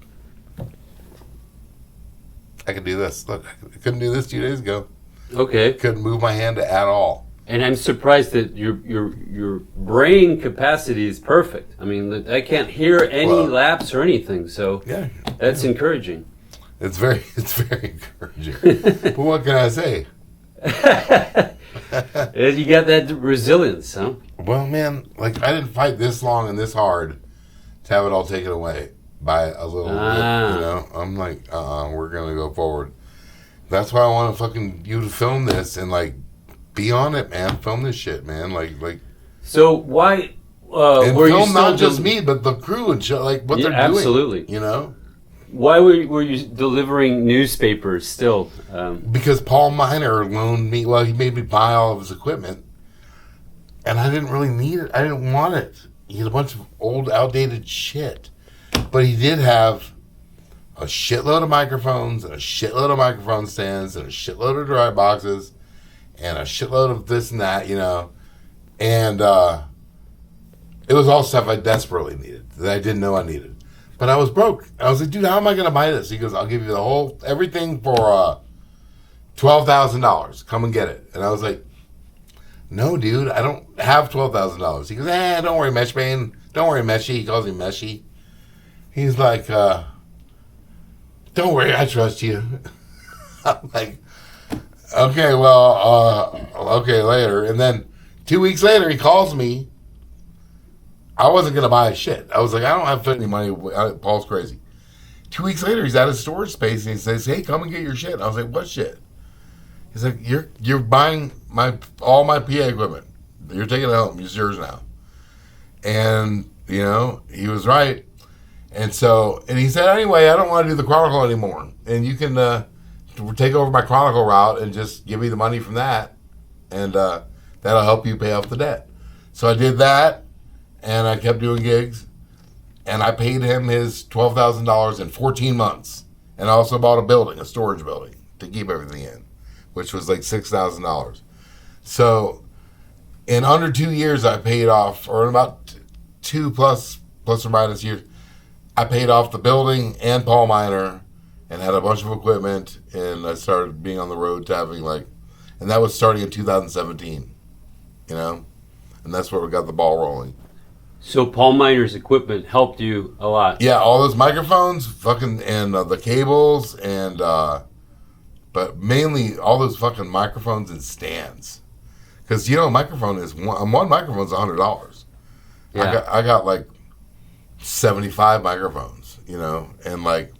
do this. Look, I couldn't do this 2 days ago. Okay. Couldn't move my hand at all. And I'm surprised that your brain capacity is perfect. I mean, I can't hear any lapse or anything. So yeah, that's encouraging. It's very encouraging. But what can I say? You got that resilience, huh? Well, man, like I didn't fight this long and this hard to have it all taken away by a little bit, I'm like, we're gonna go forward. That's why I want you to film this and like be on it, man. Film this shit, man. Like. So why? And were film you not just me, but the crew and shit, like what they're doing. Absolutely. Why were you delivering newspapers still? Because Paul Miner loaned me, he made me buy all of his equipment. And I didn't really need it. I didn't want it. He had a bunch of old, outdated shit. But he did have a shitload of microphones, and a shitload of microphone stands, and a shitload of dry boxes, and a shitload of this and that, And it was all stuff I desperately needed, that I didn't know I needed. But I was broke. I was like, dude, how am I going to buy this? He goes, I'll give you everything for $12,000. Come and get it. And I was like, no, dude, I don't have $12,000. He goes, don't worry, Meshbane. Don't worry, Meshy. He calls me Meshy. He's like, don't worry, I trust you. I'm like, okay, okay, later. And then 2 weeks later, he calls me. I wasn't going to buy shit. I was like, I don't have any money. Paul's crazy. 2 weeks later, he's at his storage space and he says, hey, come and get your shit. And I was like, what shit? He's like, you're buying all my PA equipment. You're taking it home. It's yours now. And, you know, he was right. And so, and he said, anyway, I don't want to do the Chronicle anymore. And you can take over my Chronicle route and just give me the money from that. And that'll help you pay off the debt. So I did that, and I kept doing gigs. And I paid him his $12,000 in 14 months. And I also bought a building, a storage building, to keep everything in, which was like $6,000. So in under 2 years, I paid off, or in about two plus or minus years, I paid off the building and Paul Miner and had a bunch of equipment. And I started being on the road to having and that was starting in 2017, you know? And that's where we got the ball rolling. So Paul Miner's equipment helped you a lot. Yeah, all those microphones, and the cables, and but mainly all those fucking microphones and stands. Because you know, microphone is one microphone's $100. Yeah. I got like 75 microphones, you know, and like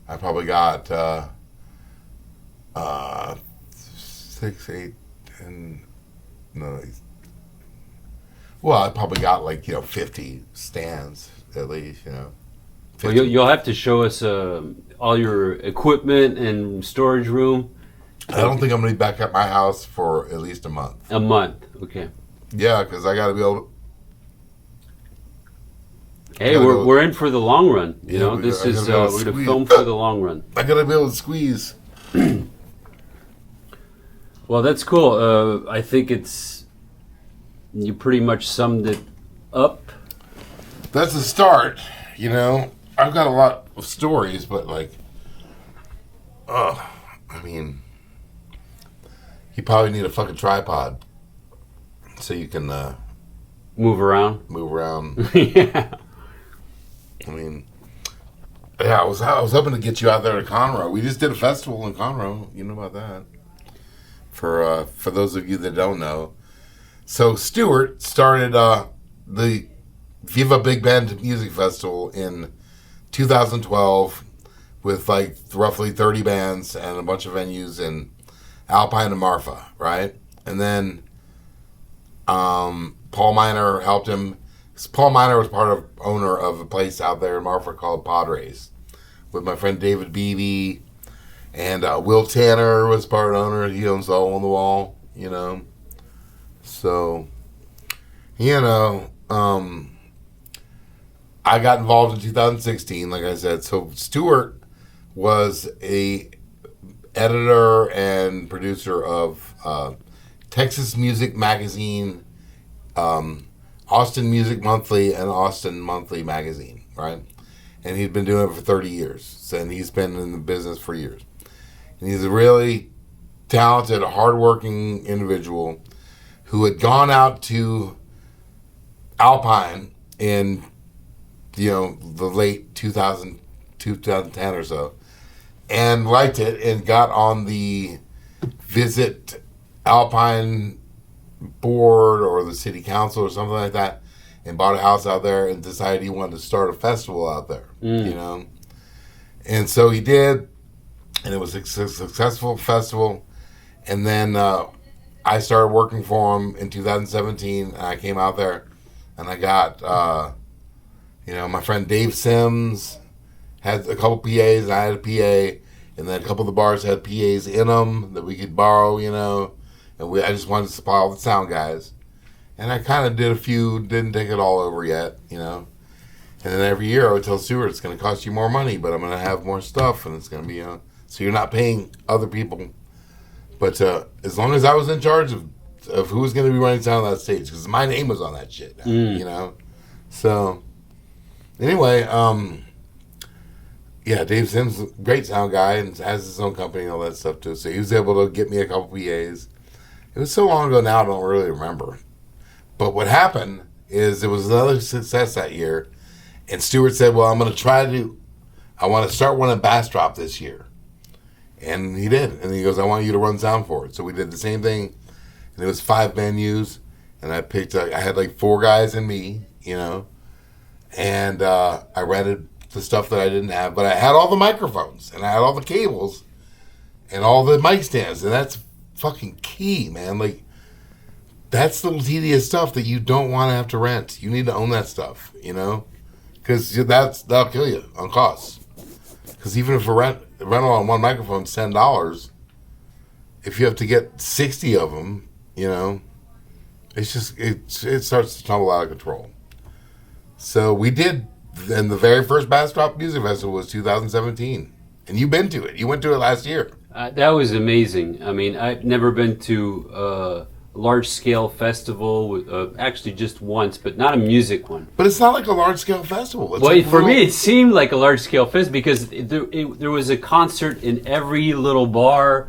I probably got 6, 8, 10. No. Well, I probably got 50 stands at least, you know. Well, you'll have to show us all your equipment and storage room. I don't think I'm going to be back at my house for at least a month. A month, okay. Yeah, because I got to be able to... Hey, we're in for the long run. You know, this is we're going to film for the long run. I got to be able to squeeze. Well, that's cool. I think you pretty much summed it up. That's a start, you know. I've got a lot of stories, but I mean, you probably need a fucking tripod so you can move around. Yeah. I mean, yeah, I was hoping to get you out there to Conroe. We just did a festival in Conroe. You know about that. For those of you that don't know. So Stuart started the Viva Big Band Music Festival in 2012 with roughly 30 bands and a bunch of venues in Alpine and Marfa, right? And then Paul Miner helped him. Paul Miner was owner of a place out there in Marfa called Padres with my friend David Beebe, and Will Tanner was part owner. He owns the Hole in the Wall, you know. So, you know, I got involved in 2016, like I said. So Stuart was a editor and producer of Texas Music Magazine, Austin Music Monthly, and Austin Monthly Magazine, right? And he'd been doing it for 30 years, and he's been in the business for years. And he's a really talented, hardworking individual who had gone out to Alpine in, you know, the late 2010 or so, and liked it and got on the Visit Alpine board or the city council or something like that, and bought a house out there and decided he wanted to start a festival out there, you know. And so he did, and it was a successful festival. And then I started working for him in 2017, and I came out there, and I got, you know, my friend Dave Sims had a couple PAs, and I had a PA, and then a couple of the bars had PAs in them that we could borrow, you know, and I just wanted to supply all the sound guys. And I kind of did a few, didn't take it all over yet, you know. And then every year I would tell Stuart, it's going to cost you more money, but I'm going to have more stuff, and it's going to be, you know, so you're not paying other people. But as long as I was in charge of who was going to be running sound on that stage, because my name was on that shit, now, you know. So, anyway, yeah, Dave Sims, great sound guy, and has his own company and all that stuff too. So he was able to get me a couple PAs. It was so long ago now, I don't really remember. But what happened is it was another success that year, and Stuart said, well, I want to start one at Bastrop this year. And he did. And he goes, I want you to run sound for it. So we did the same thing, and it was 5 venues, and I had 4 guys and me, you know. And I rented the stuff that I didn't have, but I had all the microphones and I had all the cables and all the mic stands, and that's fucking key, man. Like, that's the tedious stuff that you don't want to have to rent. You need to own that stuff, you know, because that'll kill you on costs. Because even if a rental on one microphone is $10, if you have to get 60 of them, you know, it's just it starts to tumble out of control. So we did, and the very first Bastrop Music Festival was 2017, and you've been to it. You went to it last year. That was amazing. I mean, I've never been to a large-scale festival, actually just once, but not a music one. But it's not like a large-scale festival. It's Well, like for me, it seemed like a large-scale festival because there was a concert in every little bar.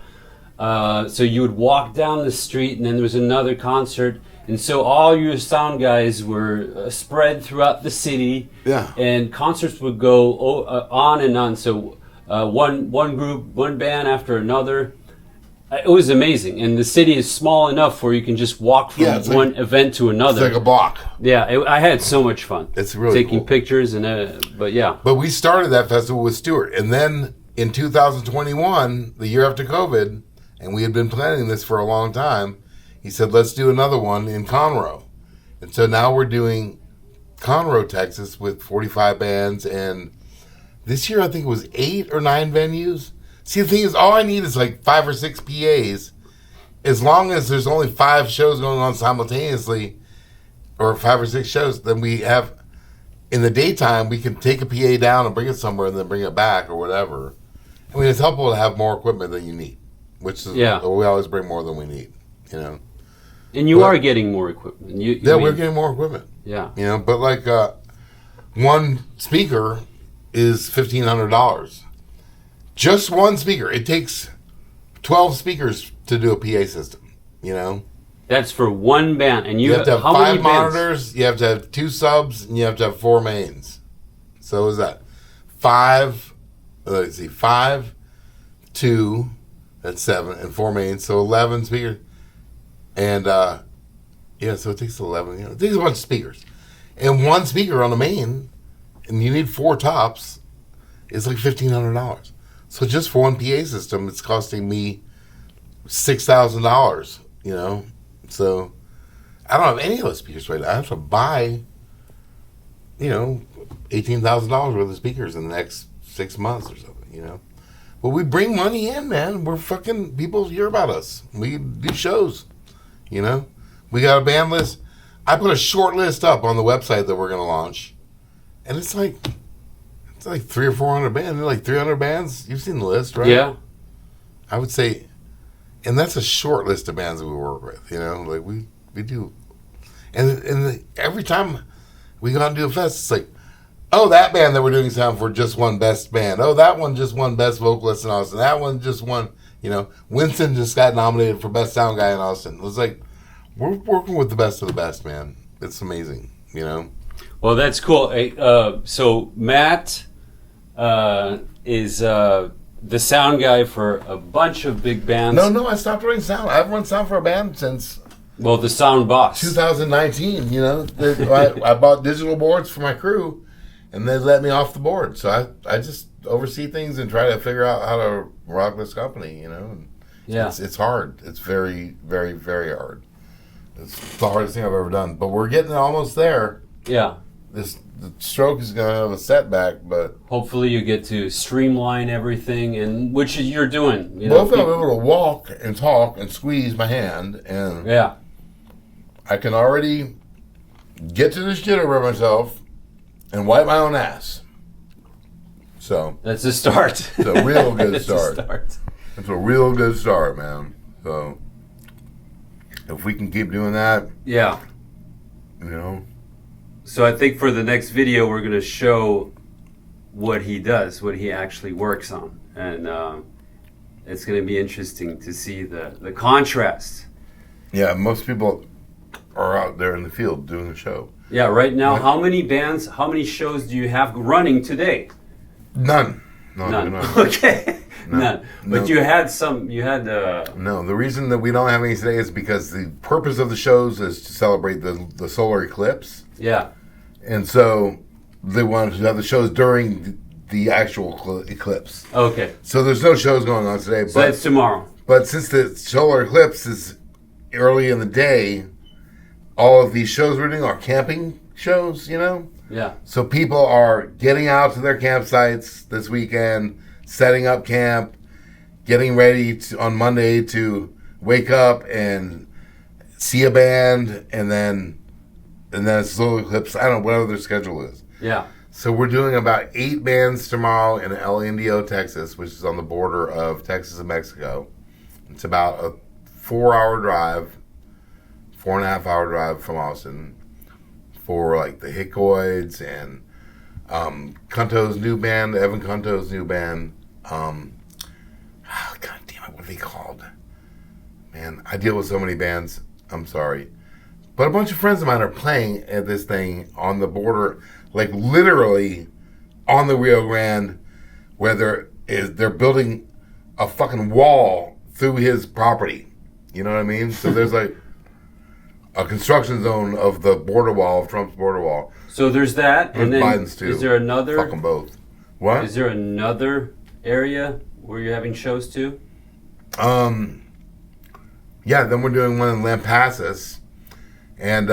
So you would walk down the street, and then there was another concert. And so all your sound guys were spread throughout the city. Yeah. And concerts would go on and on. So one group, one band after another. It was amazing. And the city is small enough where you can just walk from one event to another. It's like a block. Yeah, I had so much fun. It's really taking cool. pictures and but yeah. But we started that festival with Stuart, and then in 2021, the year after COVID, and we had been planning this for a long time, he said, let's do another one in Conroe. And so now we're doing Conroe, Texas with 45 bands, and this year I think it was 8 or 9 venues. See, the thing is, all I need is like 5 or 6 PAs. As long as there's only 5 shows going on simultaneously, or 5 or 6 shows, then we have, in the daytime, we can take a PA down and bring it somewhere and then bring it back or whatever. I mean, it's helpful to have more equipment than you need, which is, we always bring more than we need, you know. And you are getting more equipment. We're getting more equipment. Yeah. You know, but like one speaker is $1,500. Just one speaker. It takes 12 speakers to do a PA system, you know. That's for one band. And you have to have how 5 many monitors, bands? you have to have 2 subs, and you have to have 4 mains. So what is that? 5, let's see, 5, 2, that's 7, and 4 mains, so 11 speakers. And, so it takes 11, you know, it takes a bunch of speakers. And one speaker on the main, and you need 4 tops, is like $1,500. So just for one PA system, it's costing me $6,000, you know. So I don't have any of those speakers right now. I have to buy, you know, $18,000 worth of speakers in the next 6 months or something, you know. But we bring money in, man. We're fucking, people hear about us. We do shows, you know. We got a band list. I put a short list up on the website that we're going to launch. And it's like 300 or 400 bands. They're like 300 bands. You've seen the list, right? Yeah. I would say, and that's a short list of bands that we work with, you know, like we do. And every time we go out and do a fest, it's like, oh, that band that we're doing sound for just won best band. Oh, that one just won best vocalist in Austin. That one just won, you know, Winston just got nominated for best sound guy in Austin. It was like, we're working with the best of the best, man. It's amazing, you know. Well, that's cool. So Matt is the sound guy for a bunch of big bands. No, I stopped running sound. I haven't run sound for a band since... Well, the sound boss. 2019, you know. I bought digital boards for my crew, and they let me off the board. So I just oversee things and try to figure out how to rock this company, you know. And yeah. It's hard. It's very, very, very hard. It's the hardest thing I've ever done. But we're getting almost there. Yeah. The stroke is going to have a setback, but... Hopefully you get to streamline everything, and which you're doing. You both know, I'm able to walk and talk and squeeze my hand, and yeah. I can already get to this jitter by myself and wipe my own ass. So... That's a start. It's a real good That's start. A start. It's a real good start, man. So... if we can keep doing that... Yeah. You know... So I think for the next video, we're going to show what he does, what he actually works on. And it's going to be interesting to see the contrast. Yeah, most people are out there in the field doing the show. Yeah, right now, how many bands, how many shows do you have running today? None. None. Okay. No. None. But No. you had some, No, the reason that we don't have any today is because the purpose of the shows is to celebrate the solar eclipse. Yeah. And so they wanted to have the shows during the actual eclipse. Okay. So there's no shows going on today. So that's tomorrow. But since the solar eclipse is early in the day, all of these shows we're doing are camping shows, you know? Yeah. So people are getting out to their campsites this weekend, setting up camp, getting ready on Monday to wake up and see a band, and then it's solar eclipse. I don't know, whatever their schedule is. Yeah. So we're doing about 8 bands tomorrow in El Indio, Texas, which is on the border of Texas and Mexico. It's about a 4-hour drive, 4.5-hour drive from Austin, for like the Hickoids and Cunto's new band, Evan Cunto's new band. God damn it, what are they called? Man, I deal with so many bands. I'm sorry. But a bunch of friends of mine are playing at this thing on the border, like literally on the Rio Grande, where they're building a fucking wall through his property. You know what I mean? So there's like a construction zone of the border wall, of Trump's border wall. So there's that, and then Biden's too. Is there another? Fuck them both. What? Is there another area where you're having shows too? Yeah, then we're doing one in Lampasas, and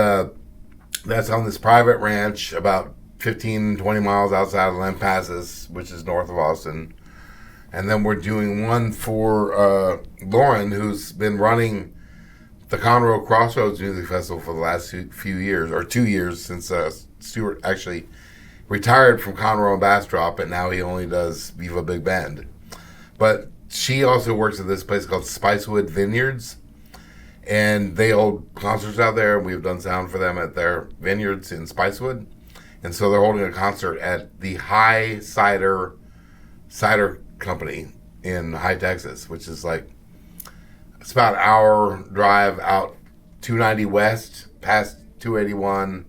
that's on this private ranch about 15, 20 miles outside of Lampasas, which is north of Austin. And then we're doing one for Lauren, who's been running the Conroe Crossroads Music Festival for the last few years, or 2 years, since Stuart actually retired from Conroe and Bastrop, and now he only does Viva Big Bend. But she also works at this place called Spicewood Vineyards, and they hold concerts out there, and we've done sound for them at their vineyards in Spicewood. And so they're holding a concert at the High Cider Company in High, Texas, which is like, it's about an hour drive out 290 west, past 281,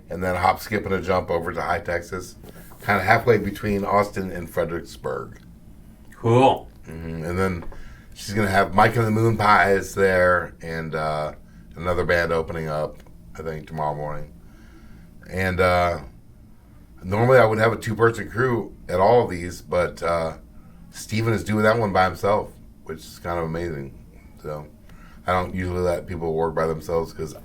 and then hop, skip, and a jump over to High, Texas, kind of halfway between Austin and Fredericksburg. Cool. Mm-hmm. And then she's going to have Mike and the Moon Pies there, and another band opening up, I think, tomorrow morning. And normally I would have a 2-person crew at all of these, but Steven is doing that one by himself, which is kind of amazing. So I don't usually let people work by themselves because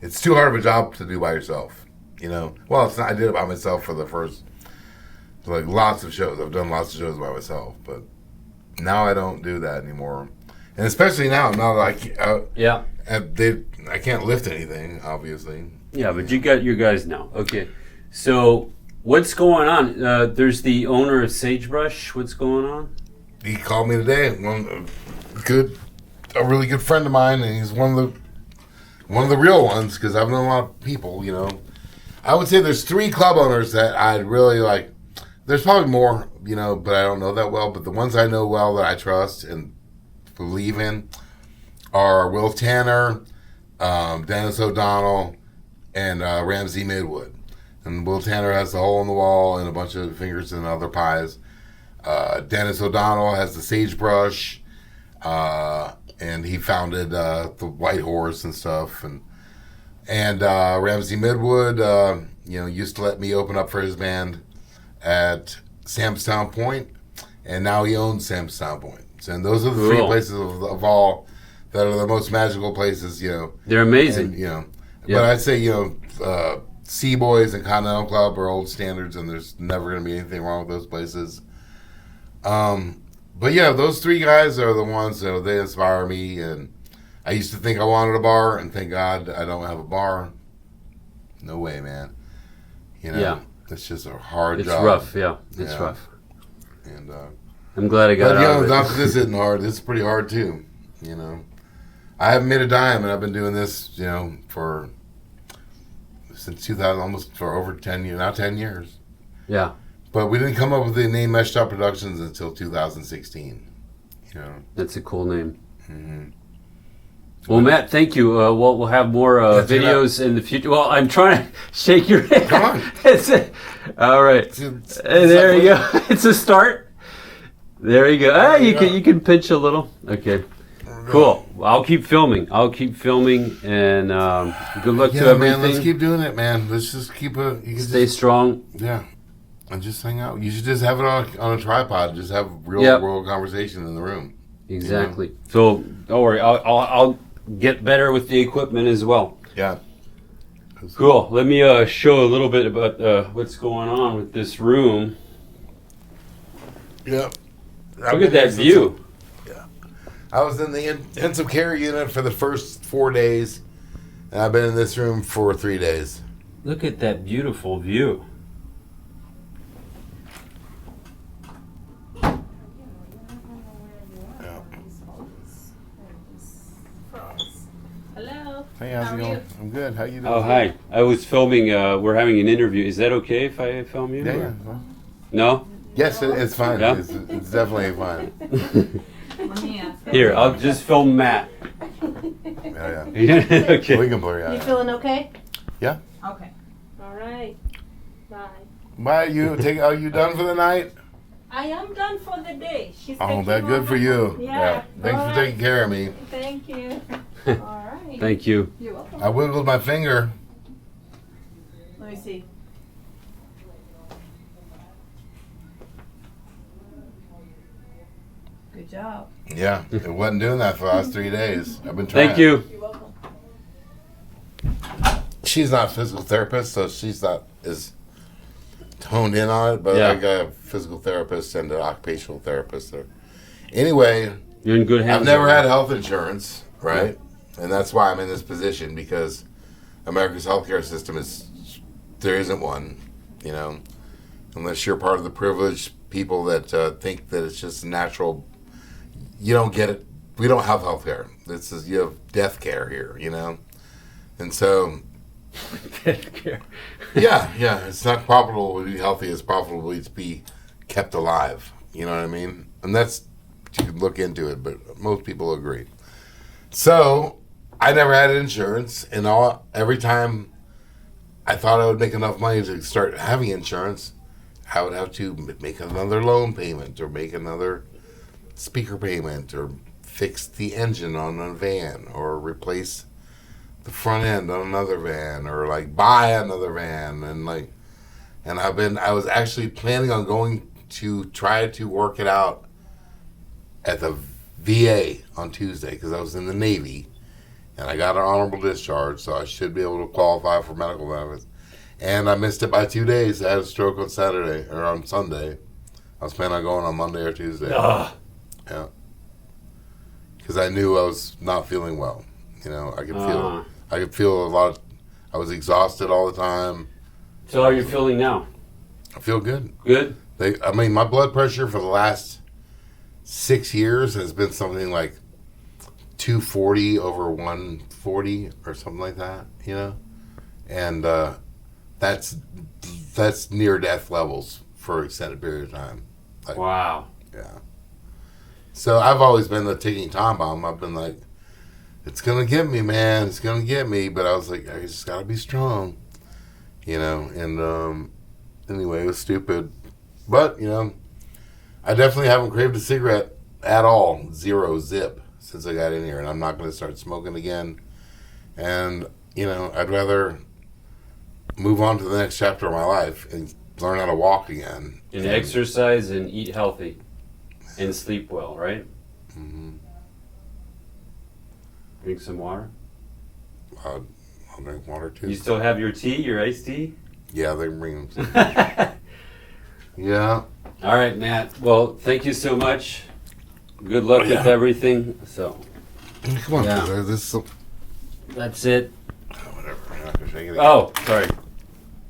it's too hard of a job to do by yourself, you know? Well, it's not, I did it by myself for the first, like, lots of shows. I've done lots of shows by myself, but now I don't do that anymore. And especially now that I can't lift anything, obviously. Yeah, but you got your guys now. Okay. So what's going on? There's the owner of Sagebrush. What's going on? He called me today. A really good friend of mine, and he's one of the real ones, because I've known a lot of people, you know. I would say there's 3 club owners that I'd really like. There's probably more, you know, but I don't know that well. But the ones I know well that I trust and believe in are Will Tanner, Dennis O'Donnell, and Ramsey Midwood. And Will Tanner has the Hole in the Wall and a bunch of fingers and other pies. Dennis O'Donnell has the Sagebrush, and he founded the White Horse and stuff. And Ramsey Midwood, used to let me open up for his band at Samstown Point, and now he owns Samstown Point. And those are the 3 places of all that are the most magical places, you know. They're amazing. And, yeah. But I'd say, Sea Boys and Continental Club are old standards, and there's never going to be anything wrong with those places. But yeah, those 3 guys are the ones that they inspire me. And I used to think I wanted a bar, and thank God I don't have a bar. No way, man. You know. Yeah. It's just a hard job. It's rough, yeah. It's rough. And I'm glad I got out of it. This isn't hard. It's pretty hard too. You know, I haven't made a dime, and I've been doing this, since 2000, almost for over 10 years. Now 10 years. Yeah. But we didn't come up with the name Meshed Up Productions until 2016. You know. That's a cool name. Mm-hmm. Well, Matt, thank you. We'll have more videos in the future. Well, I'm trying to shake your head. Come on. All right. There you go. It's a start. There you go. You can pinch a little. Okay. Cool. Well, I'll keep filming. And good luck to everything. Man, let's keep doing it, man. Let's just keep You can Stay strong. Yeah. And just hang out. You should just have it on a tripod. Just have real world conversation in the room. Exactly. You know? So don't worry. I'll get better with the equipment as well. Yeah. Cool. Let me show a little bit about what's going on with this room. Yeah. Look at that view. Yeah. I was in the intensive care unit for the first 4 days, and I've been in this room for 3 days. Look at that beautiful view. Hello. Hey, how's it going? I'm good. How you doing? Oh, hi. I was filming. We're having an interview. Is that okay if I film you? Yeah. No? Yes, it's fine. Yeah? It's definitely fine. Here, I'll just film Matt. Yeah. Okay. We can blur you out. You feeling okay? Yeah. Okay. All right. Bye. Bye. Are you done for the night? I am done for the day. She's Oh, taking that's good over. for you. Yeah. Thanks All for taking care of me. Thank you. All right. Thank you. You're welcome. I wiggled my finger. Let me see. Good job. Yeah, it wasn't doing that for the last 3 days. I've been trying. Thank you. You're welcome. She's not a physical therapist, so she's not as honed in on it. But Yeah. I got a physical therapist and an occupational therapist. So. Anyway, You're in good hands. I've never had health insurance, right? And that's why I'm in this position, because America's healthcare system there isn't one, you know, unless you're part of the privileged people that think that it's just natural. You don't get it. We don't have healthcare. You have death care here, you know, and so. Yeah. It's not profitable to be healthy. It's profitable to be kept alive. You know what I mean? And that's, you can look into it, but most people agree. So I never had insurance, and every time I thought I would make enough money to start having insurance, I would have to make another loan payment, or make another speaker payment, or fix the engine on a van, or replace the front end on another van, or like buy another van, and I was actually planning on going to try to work it out at the VA on Tuesday, because I was in the Navy and I got an honorable discharge, so I should be able to qualify for medical benefits. And I missed it by 2 days. I had a stroke on Saturday, or on Sunday. I was planning on going on Monday or Tuesday. Yeah, because I knew I was not feeling well. You know, I could feel a lot. I was exhausted all the time. So how are you feeling now? I feel good. Good? My blood pressure for the last 6 years has been something like 240 over 140 or something like that, you know? And that's near death levels for an extended period of time. Like, wow. Yeah. So I've always been the ticking time bomb. I've been like, it's going to get me, man. It's going to get me. But I was like, I just got to be strong, you know? And anyway, it was stupid. But, you know, I definitely haven't craved a cigarette at all. Zero, zip, since I got in here. And I'm not going to start smoking again. And, you know, I'd rather move on to the next chapter of my life and learn how to walk again. And exercise and eat healthy and sleep well, right? Mm-hmm. Drink some water. I'll drink water too. You still have your tea, your iced tea? Yeah, they can bring them. Yeah. All right, Matt. Well, thank you so much. Good luck with everything. So, Come on, Yeah. That's that's it. whatever. I'm not gonna shake it again. Oh, sorry.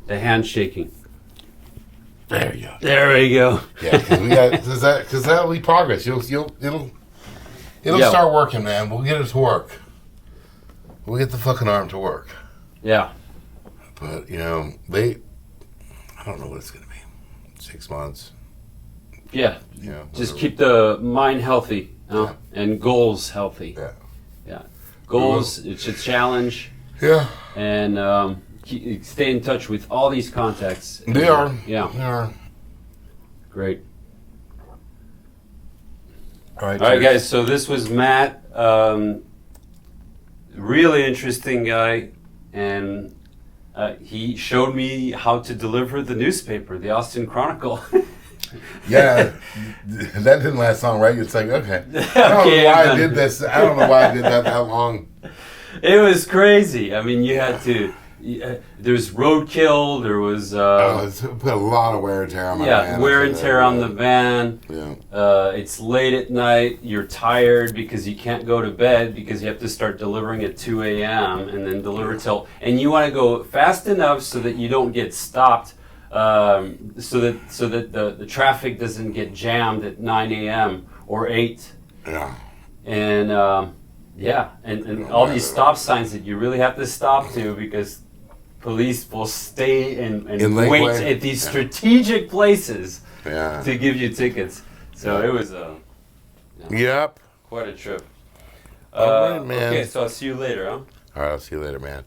The handshaking. There you go. There we go. Yeah, because that'll be progress. It'll Yeah. start working, man. We'll get it to work. We'll get the fucking arm to work. Yeah. But you know, I don't know what it's gonna be. 6 months. Yeah. You know, Just whatever. keep the mind healthy and goals healthy. Yeah. Yeah. Goals, it's a challenge. Yeah. And stay in touch with all these contacts. They are. Yeah. They are. Great. All right, All right, cheers. guys. So this was Matt. Really interesting guy, and he showed me how to deliver the newspaper, the Austin Chronicle. Yeah, that didn't last long, right? It's like, okay. I don't Okay, know why I'm I did done. this. I don't know why I did that long. It was crazy. I mean, you had to. There's roadkill. There was. It's put a lot of wear and tear on my van. Wear and tear on the van. Yeah. It's late at night. You're tired because you can't go to bed because you have to start delivering at 2 a.m. and then deliver till. And you want to go fast enough so that you don't get stopped. So that the traffic doesn't get jammed at 9 a.m. or 8. Yeah. And and all these stop signs that you really have to stop to because police will stay and In wait Lakeway? at these strategic places Yeah. to give you tickets. So it was Yep. quite a trip. All right, man. Okay, so I'll see you later, huh? All right, I'll see you later, man.